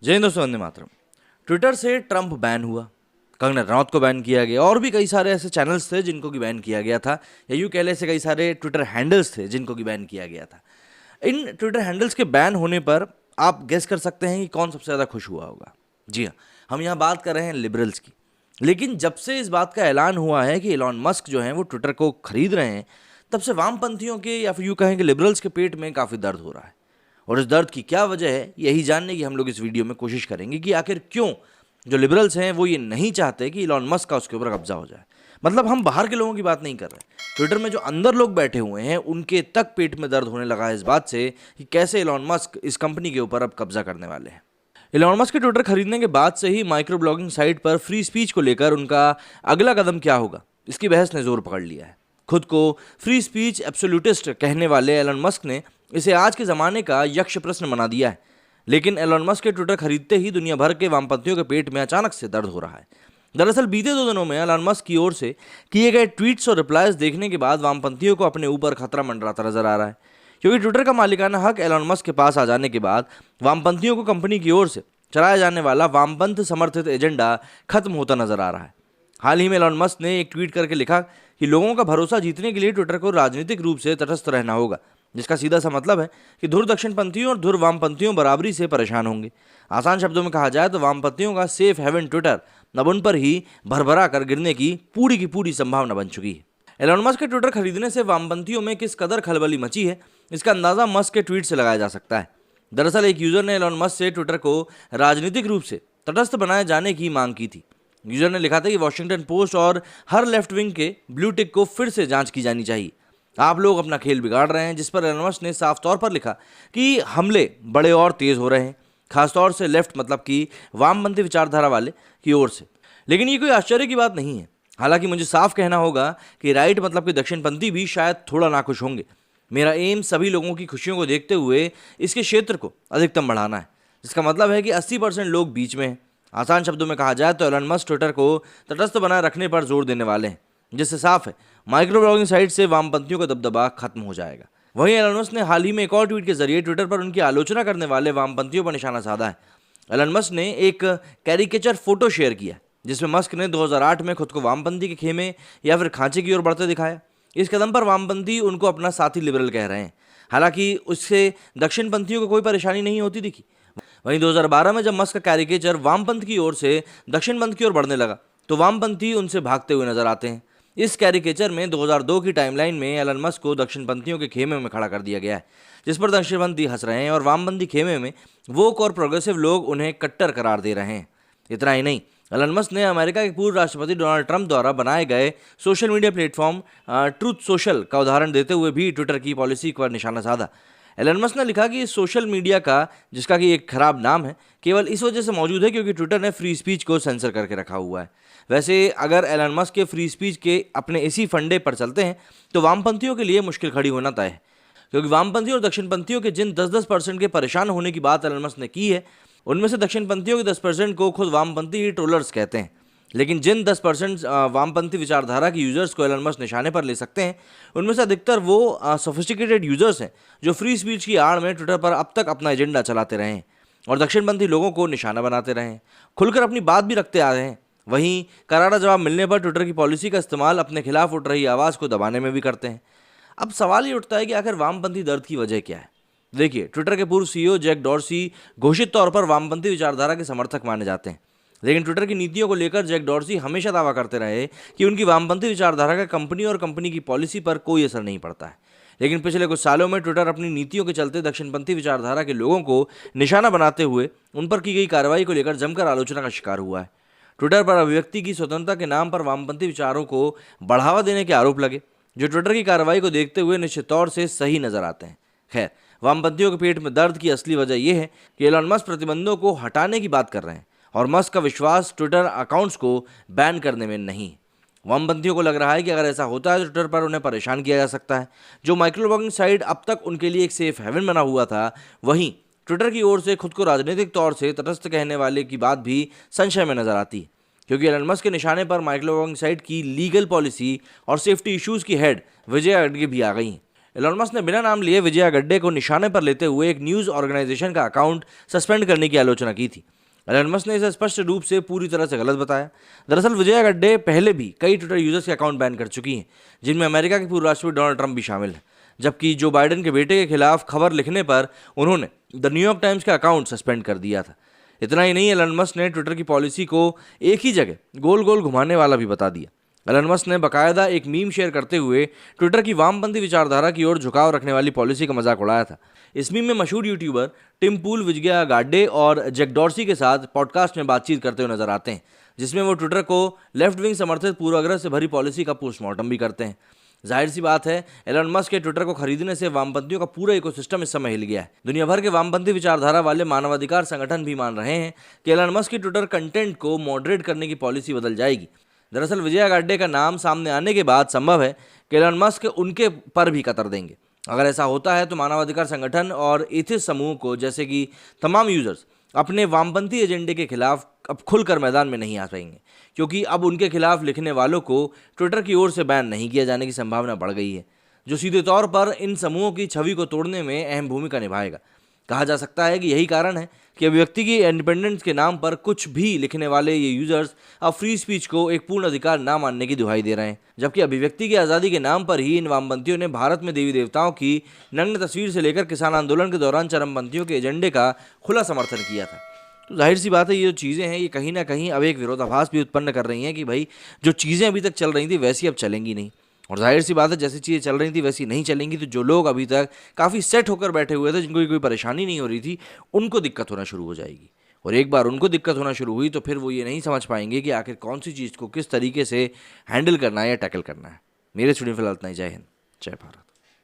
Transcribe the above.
जय हिंद दोस्तों, वंदे मातरम। ट्विटर से ट्रंप बैन हुआ, कंगना रनौत को बैन किया गया और भी कई सारे ऐसे चैनल्स थे जिनको कि बैन किया गया था, या यूँ कह ले से कई सारे ट्विटर हैंडल्स थे जिनको कि बैन किया गया था। इन ट्विटर हैंडल्स के बैन होने पर आप गेस कर सकते हैं कि कौन सबसे ज़्यादा खुश हुआ होगा। जी हाँ, हम यहाँ बात कर रहे हैं लिबरल्स की। लेकिन जब से इस बात का ऐलान हुआ है कि एलॉन मस्क जो हैं वो ट्विटर को खरीद रहे हैं, तब से वामपंथियों के या फिर यूँ कहें कि लिबरल्स के पेट में काफ़ी दर्द हो रहा है। और इस दर्द की क्या वजह है, यही जानने की हम लोग इस वीडियो में कोशिश करेंगे कि आखिर क्यों जो लिबरल्स हैं वो ये नहीं चाहते कि इलॉन मस्क का उसके ऊपर कब्जा हो जाए। मतलब हम बाहर के लोगों की बात नहीं कर रहे, ट्विटर में जो अंदर लोग बैठे हुए हैं उनके तक पेट में दर्द होने लगा है इस बात से कि कैसे इलॉन मस्क इस कंपनी के ऊपर अब कब्जा करने वाले हैं। इलॉन मस्क के ट्विटर खरीदने के बाद से ही माइक्रो ब्लॉगिंग साइट पर फ्री स्पीच को लेकर उनका अगला कदम क्या होगा, इसकी बहस ने जोर पकड़ लिया है। खुद को फ्री स्पीच एब्सोल्यूटिस्ट कहने वाले एलन मस्क ने इसे आज के ज़माने का यक्ष प्रश्न बना दिया है। लेकिन एलन मस्क के ट्विटर खरीदते ही दुनिया भर के वामपंथियों के पेट में अचानक से दर्द हो रहा है। दरअसल बीते 2 दिनों में एलन मस्क की ओर से किए गए ट्वीट्स और रिप्लाईज देखने के बाद वामपंथियों को अपने ऊपर खतरा मंडराता नजर आ रहा है, क्योंकि ट्विटर का मालिकाना हक एलन मस्क के पास आ जाने के बाद वामपंथियों को कंपनी की ओर से चलाया जाने वाला वामपंथ समर्थित एजेंडा खत्म होता नजर आ रहा है। हाल ही में एलन मस्क ने एक ट्वीट करके लिखा कि लोगों का भरोसा जीतने के लिए ट्विटर को राजनीतिक रूप से तटस्थ रहना होगा, जिसका सीधा सा मतलब है कि धुर दक्षिणपंथियों और धुर वामपंथियों बराबरी से परेशान होंगे। आसान शब्दों में कहा जाए तो वामपंथियों का सेफ हेवन ट्विटर अब उन पर ही भरभरा कर गिरने की पूरी संभावना बन चुकी है। एलन मस्क के ट्विटर खरीदने से वामपंथियों में किस कदर खलबली मची है, इसका अंदाजा मस्क के ट्वीट से लगाया जा सकता है। दरअसल एक यूजर ने एलन मस्क से ट्विटर को राजनीतिक रूप से तटस्थ बनाए जाने की मांग की थी। यूजर ने लिखा था कि वॉशिंगटन पोस्ट और हर लेफ्ट विंग के ब्लू टिक को फिर से जांच की जानी चाहिए। आप लोग अपना खेल बिगाड़ रहे हैं, जिस पर एलन मस्क ने साफ तौर पर लिखा कि हमले बड़े और तेज हो रहे हैं, खासतौर से लेफ्ट मतलब कि वामपंथी विचारधारा वाले की ओर से। लेकिन ये कोई आश्चर्य की बात नहीं है। हालांकि मुझे साफ कहना होगा कि राइट मतलब कि दक्षिणपंथी भी शायद थोड़ा नाखुश होंगे। मेरा एम सभी लोगों की खुशियों को देखते हुए इसके क्षेत्र को अधिकतम बढ़ाना है, जिसका मतलब है कि 80% लोग बीच में हैं। आसान शब्दों में कहा जाए तो एलन मस्क ट्विटर को तटस्थ बनाए रखने पर जोर देने वाले हैं, जिससे साफ है माइक्रो ब्लॉगिंग साइट से वामपंथियों का दबदबा खत्म हो जाएगा। वहीं एलन मस्क ने हाल ही में एक और ट्वीट के जरिए ट्विटर पर उनकी आलोचना करने वाले वामपंथियों पर निशाना साधा है। एलन मस्क ने एक कैरिकेचर फोटो शेयर किया जिसमें मस्क ने 2008 में खुद को वामपंथी के खेमे या फिर खांचे की ओर बढ़ते दिखाया। इस कदम पर वामपंथी उनको अपना साथी लिबरल कह रहे हैं, हालांकि उससे दक्षिणपंथियों को कोई परेशानी नहीं होती दिखी। वहीं 2012 में जब मस्क का कैरिकेचर वामपंथ की ओर से दक्षिणपंथ की ओर बढ़ने लगा तो वामपंथी उनसे भागते हुए नजर आते हैं। इस कैरिकेचर में 2002 की टाइमलाइन में एलन मस्क को दक्षिणपंथियों के खेमे में खड़ा कर दिया गया है, जिस पर दक्षिणपंथी हंस रहे हैं और वामपंथी खेमे में वोक और प्रोग्रेसिव लोग उन्हें कट्टर करार दे रहे हैं। इतना ही नहीं, एलन मस्क ने अमेरिका के पूर्व राष्ट्रपति डोनाल्ड ट्रंप द्वारा बनाए गए social media platform truth social का उदाहरण देते हुए भी ट्विटर की पॉलिसी पर निशाना साधा। एलन मस्क ने लिखा कि सोशल मीडिया का, जिसका कि एक खराब नाम है, केवल इस वजह से मौजूद है क्योंकि ट्विटर ने फ्री स्पीच को सेंसर करके रखा हुआ है। वैसे अगर एलन मस्क के फ्री स्पीच के अपने इसी फंडे पर चलते हैं तो वामपंथियों के लिए मुश्किल खड़ी होना तय है, क्योंकि वामपंथियों और दक्षिणपंथियों के जिन 10-10% के परेशान होने की बात एलन मस्क ने की है, उनमें से दक्षिणपंथियों के 10% को खुद वामपंथी ही ट्रोलर्स कहते हैं। लेकिन जिन 10% वामपंथी विचारधारा के यूजर्स को एलन मस्क निशाने पर ले सकते हैं, उनमें से अधिकतर वो सोफिस्टिकेटेड यूजर्स हैं जो फ्री स्पीच की आड़ में ट्विटर पर अब तक अपना एजेंडा चलाते रहे हैं और दक्षिणपंथी लोगों को निशाना बनाते रहे हैं, खुलकर अपनी बात भी रखते आ रहे हैं। वहीं करारा जवाब मिलने पर ट्विटर की पॉलिसी का इस्तेमाल अपने खिलाफ उठ रही आवाज़ को दबाने में भी करते हैं। अब सवाल ये उठता है कि आखिर वामपंथी दर्द की वजह क्या है। देखिए, ट्विटर के पूर्व सीईओ जैक डॉर्सी घोषित तौर पर वामपंथी विचारधारा के समर्थक माने जाते हैं, लेकिन ट्विटर की नीतियों को लेकर जैक डॉर्सी हमेशा दावा करते रहे कि उनकी वामपंथी विचारधारा का कंपनी और कंपनी की पॉलिसी पर कोई असर नहीं पड़ता है। लेकिन पिछले कुछ सालों में ट्विटर अपनी नीतियों के चलते दक्षिणपंथी विचारधारा के लोगों को निशाना बनाते हुए उन पर की गई कार्रवाई को लेकर जमकर आलोचना का शिकार हुआ है। ट्विटर पर अभिव्यक्ति की स्वतंत्रता के नाम पर वामपंथी विचारों को बढ़ावा देने के आरोप लगे, जो ट्विटर की कार्रवाई को देखते हुए निश्चित तौर से सही नजर आते हैं। खैर, वामपंथियों के पेट में दर्द की असली वजह यह है कि एलन मस्क प्रतिबंधों को हटाने की बात कर रहे हैं और मस्क का विश्वास ट्विटर अकाउंट्स को बैन करने में नहीं। वामपंथियों को लग रहा है कि अगर ऐसा होता है तो ट्विटर पर उन्हें परेशान किया जा सकता है। जो माइक्रो ब्लॉगिंग साइट अब तक उनके लिए एक सेफ हेवन बना हुआ था, वहीं ट्विटर की ओर से खुद को राजनीतिक तौर से तटस्थ कहने वाले की बात भी संशय में नजर आती है, क्योंकि एलन मस्क के निशाने पर माइक्रो ब्लॉगिंग साइट की लीगल पॉलिसी और सेफ्टी इश्यूज़ की हेड विजया अडगे भी आ गई हैं। एलन मस्क ने बिना नाम लिए विजया गड्डे को निशाने पर लेते हुए एक न्यूज़ ऑर्गेनाइजेशन का अकाउंट सस्पेंड करने की आलोचना की थी। एलन मस्क ने इसे स्पष्ट रूप से पूरी तरह से गलत बताया। दरअसल विजया गड्डे पहले भी कई ट्विटर यूजर्स के अकाउंट बैन कर चुकी हैं, जिनमें अमेरिका के पूर्व राष्ट्रपति डोनाल्ड ट्रंप भी शामिल हैं। जबकि जो बाइडेन के बेटे के खिलाफ खबर लिखने पर उन्होंने द न्यूयॉर्क टाइम्स का अकाउंट सस्पेंड कर दिया था। इतना ही नहीं, एलन मस्क ने ट्विटर की पॉलिसी को एक ही जगह गोल गोल घुमाने वाला भी बता दिया। एलन मस्क ने बाकायदा एक मीम शेयर करते हुए ट्विटर की वामपंथी विचारधारा की ओर झुकाव रखने वाली पॉलिसी का मजाक उड़ाया था। इस मीम में मशहूर यूट्यूबर टिम पूल विजया गाड्डे और जैक डॉर्सी के साथ पॉडकास्ट में बातचीत करते हुए नजर आते हैं, जिसमें वो ट्विटर को लेफ्ट विंग समर्थित पूर्वाग्रह से भरी पॉलिसी का पोस्टमार्टम भी करते हैं। जाहिर सी बात है, एलन मस्क के ट्विटर को खरीदने से वामपंथियों का पूरा इकोसिस्टम इस समय हिल गया है। दुनिया भर के वामपंथी विचारधारा वाले मानवाधिकार संगठन भी मान रहे हैं कि एलन मस्क की ट्विटर कंटेंट को मॉडरेट करने की पॉलिसी बदल जाएगी। दरअसल विजया गाड्डे का नाम सामने आने के बाद संभव है कि एलन मस्क उनके पर भी कतर देंगे। अगर ऐसा होता है तो मानवाधिकार संगठन और एथिस्ट समूह को जैसे कि तमाम यूजर्स अपने वामपंथी एजेंडे के खिलाफ अब खुलकर मैदान में नहीं आ पाएंगे, क्योंकि अब उनके खिलाफ लिखने वालों को ट्विटर की ओर से बैन नहीं किया जाने की संभावना बढ़ गई है, जो सीधे तौर पर इन समूहों की छवि को तोड़ने में अहम भूमिका निभाएगा। कहा जा सकता है कि यही कारण है कि अभिव्यक्ति की इंडिपेंडेंस के नाम पर कुछ भी लिखने वाले ये यूजर्स अब फ्री स्पीच को एक पूर्ण अधिकार ना मानने की दुहाई दे रहे हैं, जबकि अभिव्यक्ति की आज़ादी के नाम पर ही इन वामपंथियों ने भारत में देवी देवताओं की नग्न तस्वीर से लेकर किसान आंदोलन के दौरान चरमपंथियों के एजेंडे का खुला समर्थन किया था। तो जाहिर सी बात है, ये जो चीज़ें हैं ये कहीं ना कहीं अब एक विरोधाभास भी उत्पन्न कर रही हैं कि भाई जो चीज़ें अभी तक चल रही थी वैसी अब चलेंगी नहीं, और जाहिर सी बात है जैसी चीज़ें चल रही थी वैसी नहीं चलेंगी। तो जो लोग अभी तक काफ़ी सेट होकर बैठे हुए थे, जिनको कोई परेशानी नहीं हो रही थी, उनको दिक्कत होना शुरू हो जाएगी। और एक बार उनको दिक्कत होना शुरू हुई तो फिर वो ये नहीं समझ पाएंगे कि आखिर कौन सी चीज़ को किस तरीके से हैंडल करना है या टैकल करना है। मेरे स्टूडियो फिलहाल इतना ही। जय हिंद, जय भारत।